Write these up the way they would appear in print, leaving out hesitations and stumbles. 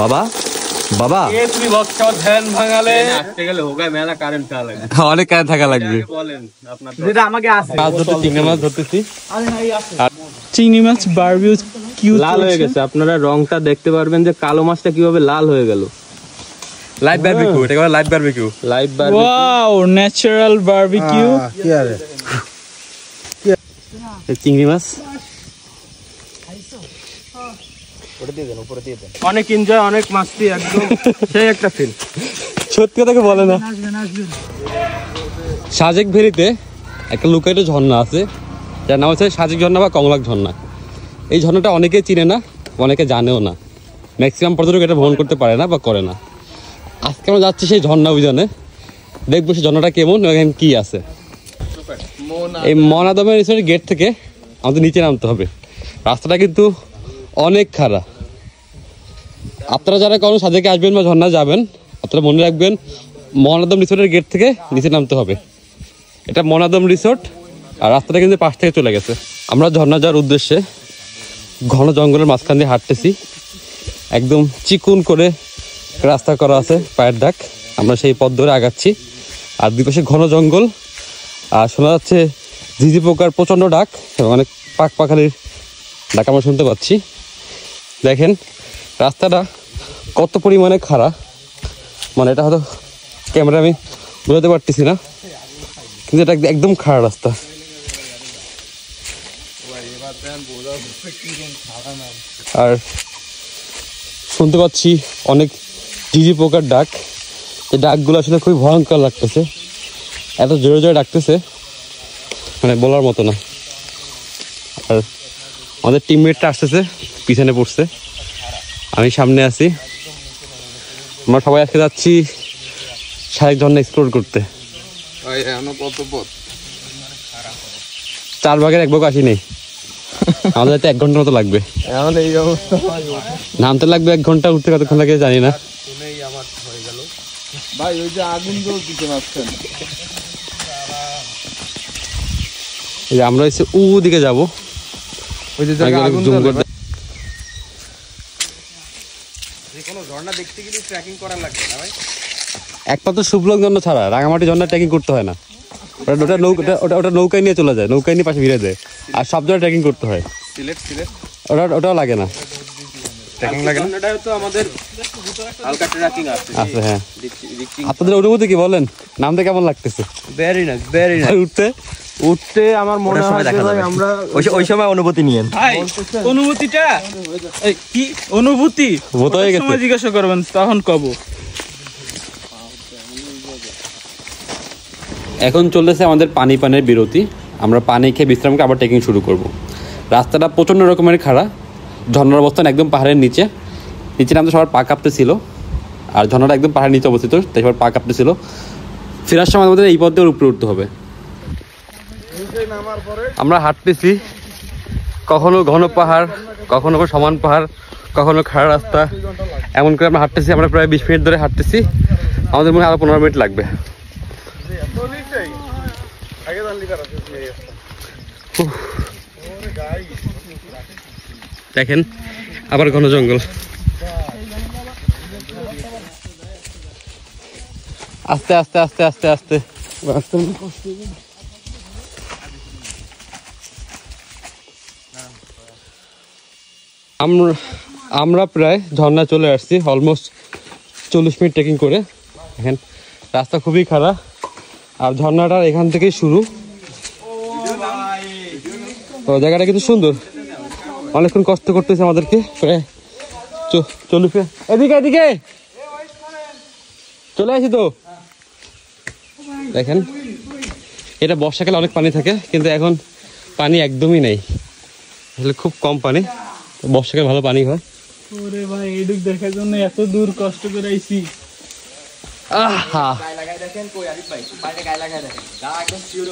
বাবা বাবা তুমি বক্সটা ধ্যান ভাঙালে আসতে গেলে হোগা মেলা কারেন্ট থাকা লাগবে, অনেক কারেন্ট থাকা লাগবে। বলেন আপনার যেটা আমাকে আছে চিংড়ি মাছ ধরতেছি। চিংড়ি মাছ বারবিকিউ কিউট লাল হয়ে গেছে, আপনারা রংটা দেখতে পারবেন যে কালো মাছটা কিভাবে লাল হয়ে গেল। লাইভ বারবিকিউ, এটা করে live barbecue. Live barbecue, wow natural barbecue. কি আরে চিংড়ি মাছ অনেক এনজয়, অনেক মাস্তি, একদম সেই একটা ফিল। সত্যি কথা বলে না। সাজেক ভেরিতে একটা লুকায়িত ঝর্ণা আছে, যার নাম হচ্ছে সাজেক ঝর্ণা বা কংলাক ঝর্ণা। এই ঝর্ণাটা অনেকে চিনে না, অনেকে জানেও না। ম্যাক্সিমাম পর্যটক এটা ভ্রমণ করতে পারে না বা করে না। আজকে আমরা যাচ্ছি সেই ঝর্ণা অভিযানে, দেখবো সেই ঝর্ণাটা কেমন, এখানে কি আছে। এই মনাদমের রিসোর্টের গেট থেকে আমাদের নিচে নামতে হবে। রাস্তাটা কিন্তু অনেক খারাপ। আপনারা যারা কোনো সাজেকে আসবেন বা ঝর্ণা যাবেন, আপনারা মনে রাখবেন মনাদম রিসোর্টের গেট থেকে নিচে নামতে হবে। এটা মনাদম রিসোর্ট, আর রাস্তাটা কিন্তু পাশ থেকে চলে গেছে। আমরা ঝর্ণা যাওয়ার উদ্দেশ্যে ঘন জঙ্গলের মাঝখান দিয়ে হাঁটতেছি। একদম চিকুন করে রাস্তা করা আছে, পায়ের দাগ। আমরা সেই পথ ধরে আগাচ্ছি, আর দুই পাশে ঘন জঙ্গল, আর শোনা যাচ্ছে ঝিঝি পোকার প্রচণ্ড ডাক এবং অনেক পাখপাখালির ডাক আমরা শুনতে পাচ্ছি। দেখেন রাস্তাটা কত পরিমাণে খারাপ, মানে এটা হয়তো ক্যামেরা আমি বোঝাতে পারতেছি না, কিন্তু এটা একদম খারাপ রাস্তা। আর শুনতে পাচ্ছি অনেক ঝিঝি পোকার ডাক। এই ডাকগুলো আসলে খুবই ভয়ঙ্কর লাগতেছে, এত জোরে জোরে ডাকতেছে, মানে বলার মতো না। আর আমাদের টিমমেটটা আসতেছে, পিছনে পড়ছে, আমি সামনে আছি। আমরা সবাই আজকে যাচ্ছি সাজেক ঝর্ণা এক্সপ্লোর করতে। 4 ভাগের 1 ভাগ আসি নেই, আমাদের হাতে 1 ঘন্টার মতো লাগবে। নামতে লাগবে 1 ঘন্টা, উঠতে কতক্ষণ লাগে জানি না। ভাই ওই যে আগুন জ্বলতেছে মাঝখানে, আমরা হচ্ছে দিকে যাবো। ওই যে আগুন জ্বলে। কোনো ঝর্ণা দেখতে গেলে ট্রেকিং করা লাগবে না ভাই, একমাত্র শুভলং ঝর্ণা ছাড়া রাঙামাটি ঝর্ণা ট্রেকিং করতে হয় না। ওটা নৌকায় নিয়ে চলে যায়, নৌকায় নিয়ে পাশে ভিড়ে যায়, আর সব জায়গায় ট্রেকিং করতে হয়। ওটাও লাগে না, ট্রেকিং লাগে না। এটা তো আমাদের হালকা ট্রেকিং আছে। হ্যাঁ। আপনাদের অনুভূতি কি বলেন, নামতে কেমন লাগতেছে? Very nice, very nice. উঠতে আমার মনে হয় ভাই আমরা ওই সময় অনুভূতি নিয়েন ভাই। অনুভূতিটা কি অনুভূতি সময় জিজ্ঞাসা করবেন, তখন কব। এখন চলতেছে আমাদের পানির বিরতি। আমরা পানি খেয়ে বিশ্রাম করে আবার ট্রেকিং শুরু করব। রাস্তাটা প্রচণ্ড রকমের খারাপ, ঝর্ণার অবস্থান একদম পাহাড়ের নিচে নামতে সবার পা কাঁপতেছিল, আর ঝর্ণাটা একদম পাহাড়ের নিচে অবস্থিত, তাই সবার পা কাঁপতেছিল। ফেরার সময় আমাদের এই পথ দিয়ে উপরে উঠতে হবে। আমরা হাঁটতেছি, কখনো ঘন পাহাড়, কখনো সমান পাহাড়, কখনো খাড়া রাস্তা, এমন করে আমরা হাঁটতেছি। আমরা প্রায় 20 মিনিট ধরে হাঁটতেছি, আমাদের মনে হয় আরো 15 মিনিট লাগবে। দেখেন আবার ঘন জঙ্গল, আস্তে আস্তে আস্তে আস্তে আস্তে আমরা প্রায় ঝর্ণা চলে আসছি, অলমোস্ট 40 মিনিট ট্রেকিং করে। দেখেন রাস্তা খুবই খারাপ, আর ঝর্ণাটা এখান থেকেই শুরু। তো জায়গাটা কিন্তু সুন্দর, অনেকক্ষণ কষ্ট করতেছে আমাদেরকে। প্রায় 40 এদিকে চলে আসি তো। দেখেন এটা বর্ষাকালে অনেক পানি থাকে, কিন্তু এখন পানি একদমই নেই, আসলে খুব কম পানি। বর্ষাকালে ভালো পানি হয়। ওরে ভাই, এইদিক দেখার জন্য এত দূর কষ্ট করে আইছি।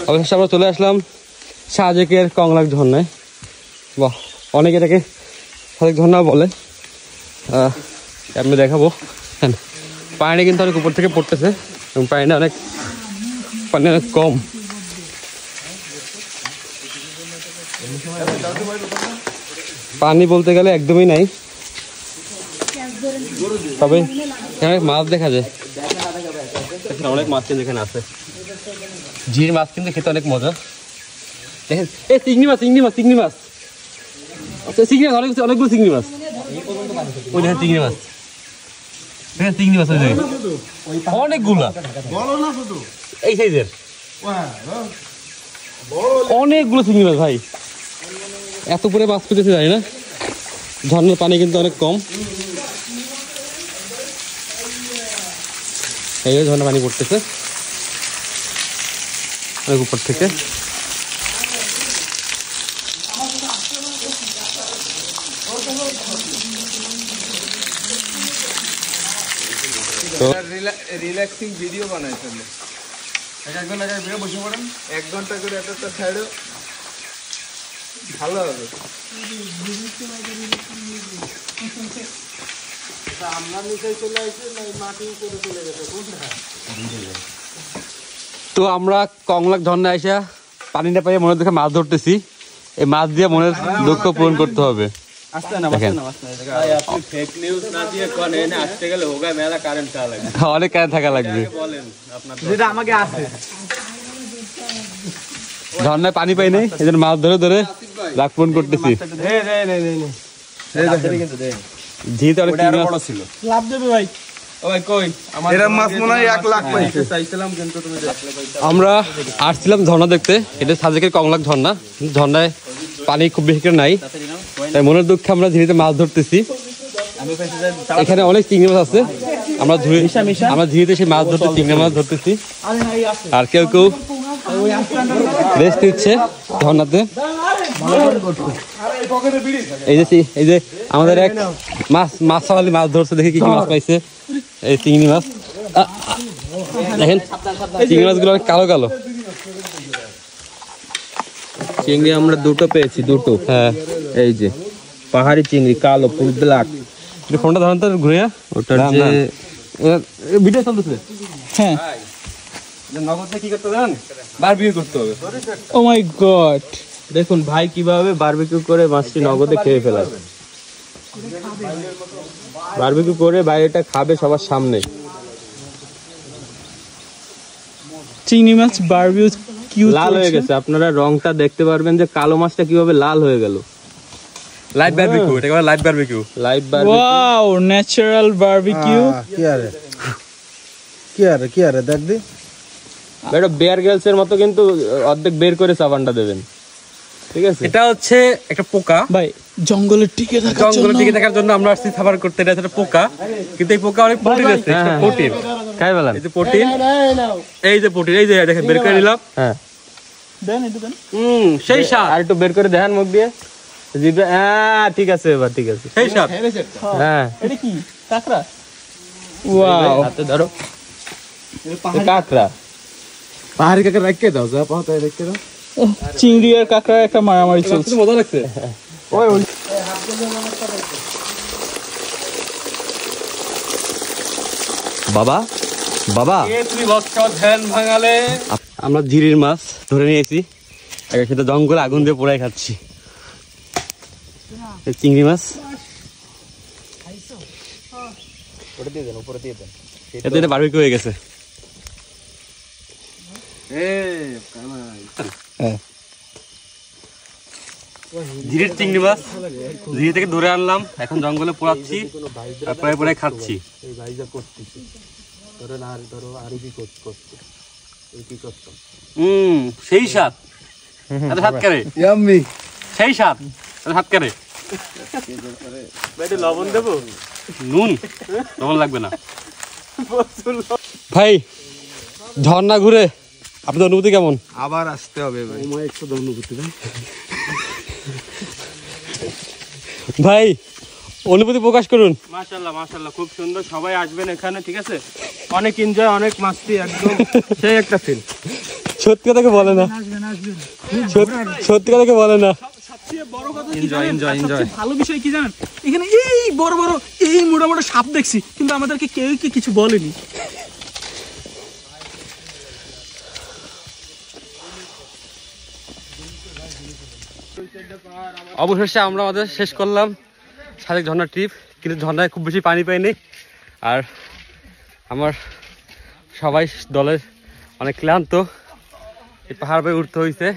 অবশেষে আমরা চলে আসলাম সাজেকের কংলাক ঝর্ণায়। বাহ, অনেকে এটাকে সাজেক ঝর্ণা বলে। আমি দেখাবো। হ্যাঁ, পানি কিন্তু অনেক উপর থেকে পড়তেছে এবং পানি অনেক কম। পানি বলতে গেলে একদমই নাই, তবে এখানে মাছ দেখা যায়, এখানে অনেক মাছ কিন্তু এখানে আছে। ঝির মাছ কিন্তু খেতে অনেক মজা। দেখেন এই চিংড়ি মাছ, চিংড়ি মাছ, চিংড়ি মাছ, আচ্ছা চিংড়ি মাছ অনেকগুলো চিংড়ি মাছ। ওই দেখেন চিংড়ি মাছ, দেখেন চিংড়ি মাছ, ওই দেখেন অনেকগুলা, এই সাইজের অনেকগুলো চিংড়ি মাছ ভাই। এত করে মাছ পেতেছে যায় না, ঝর্ণার পানি কিন্তু অনেক কম। এই ঝর্ণার পানি পড়তেছে অনেক উপর থেকে। রিল্যাক্সিং ভিডিও বানাই ফেললে বসে পড়েন 1 ঘন্টা করে একটা ছাড়ো, ভালো হবে। তো আমরা কংলাক ঝর্ণা এসে পানিটা পাইয়ে মনের দেখে মাছ ধরতেছি। এই মাছ দিয়ে মনের দুঃখ পূরণ করতে হবে। দেখেন অনেক কারেন্ট থাকা লাগবে, ঝর্ণায় পানি পাই নাই, এই জন্য মাছ ধরে ধরে রাগ পূরণ করতেছি। ঝিতে অনেক চিংড়ি মাছ ছিল, লাভ দেবে ভাই। ও ভাই কই এরকম মাছ মনে হয় 1 লাখ পাইছে চাইছিলাম, কিন্তু তুমি আমরা আসছিলাম ঝর্ণা দেখতে। এটা সাজেকের কংলাক ঝর্ণা, ঝর্ণায় পানি খুব বেশি করে নাই, তাই মনের দুঃখে আমরা ঝিরিতে মাছ ধরতেছি। এখানে অনেক চিংড়ি মাছ আছে, আমরা ঝিরিতে সেই মাছ ধরতে চিংড়ি মাছ ধরতেছি। আর কেউ কেউ রেস্ট নিচ্ছে ঝর্ণাতে। এই যে আমাদের এক মাছওয়ালি মাছ ধরছে, দেখি কি কি মাছ পাইছে। এই চিংড়ি মাছ দেখেন, চিংড়ি মাছগুলো অনেক কালো কালো। চিংড়ি আমরা দুটো পেয়েছি, দুটো। হ্যাঁ এই যে পাহাড়ি চিংড়ি, কালো ফুল ব্ল্যাক। ফোনটা ধরেন তো ঘুরে, ওটার যে ভিডিও চলতেছে। হ্যাঁ নগদে কি করতে দেন, বারবিকিউ করতে হবে। ও মাই গড, দেখুন ভাই কিভাবে বারবিকিউ করে মাছটি নগদে খেয়ে ফেলায়। বারবিকিউ করে বাইরেটা খাবে সবার সামনে। চিংড়ি মাছ বারবিকিউ লাল হয়ে গেছে, আপনারা রংটা দেখতে পারবেন যে কালো মাছটা কিভাবে লাল হয়ে গেল। লাইভ বারবিকিউ, এটা বলে live barbecue. Live barbecue, wow, natural barbecue. কি আরে দেখ দি, এটা বেয়ার গ্রিলস এর মতো, কিন্তু অর্ধেক বের করে সাবানটা দেবেন, ঠিক আছে? এটা হচ্ছে একটা পোকা ভাই জঙ্গলে টিকে থাকার জন্য আমরা আসছি খাবার করতে। এটা একটা পোকা, কিন্তু এই পোকা অনেক প্রোটিন আছে, প্রোটিন খাই বলেন। এই যে প্রোটিন, এই যে প্রোটিন, এই যে দেখেন বের করে নিলাম। হ্যাঁ দেন একটু দেন। সেই স্বাদ। আর একটু বের করে দেখেন মুখ দিয়ে জিভে। হ্যাঁ ঠিক আছে, এবার ঠিক আছে, সেই স্বাদ। হ্যাঁ। এটা কি কাঁকড়া? ওয়াও, হাতে ধরো, কাঁকড়া। পাহাড়ি কাকে রাখকে দাও, যা পাও তাই রাখকে দাও। চিংড়ি আর কাঁকড়ার একটা মারামারি চলছে। মজা লাগছে। বাবা বাবা, আমরা ঝিরির মাছ ধরে নিয়েছি, সেটা জঙ্গলে আগুন দিয়ে পোড়াই খাচ্ছি। চিংড়ি মাছ এতে এটা বারবিকিউ হয়ে গেছে। ঝিরির চিংড়ি মাছ ঝিরি থেকে ধরে আনলাম, এখন জঙ্গলে পোড়াচ্ছি আর পোড়াই পোড়াই খাচ্ছি। সেই স্বাদ, এত স্বাদ করে, সেই স্বাদ, এত স্বাদ করে। লবণ দেবো? নুন, লবণ লাগবে না ভাই। ঝর্ণা ঘুরে আপনার অনুভূতি কেমন? আবার আসতে হবে ভাই, ভাই অনুভূতি প্রকাশ করুন। মাশাআল্লাহ মাশাআল্লাহ, খুব সুন্দর, সবাই আসবেন এখানে, ঠিক আছে? অনেক এনজয়, অনেক মাস্তি, একদম সেই একটা ফিল। সত্যি কথা বলে না, সত্যি কথা বলে না। Enjoy enjoy enjoy. ভালো বিষয় কি জানেন, এখানে এই বড় বড় এই মোটা মোটা সাপ দেখছি, কিন্তু আমাদেরকে কেউ কিছু বলেনি। অবশেষে আমরা আমাদের শেষ করলাম সাজেক ঝর্ণা ট্রিপ। কিন্তু ঝর্ণায় খুব বেশি পানি পাইনি। আর আমার সবাই দলের অনেক ক্লান্ত, এই পাহাড় বেয়ে উঠতে হয়েছে।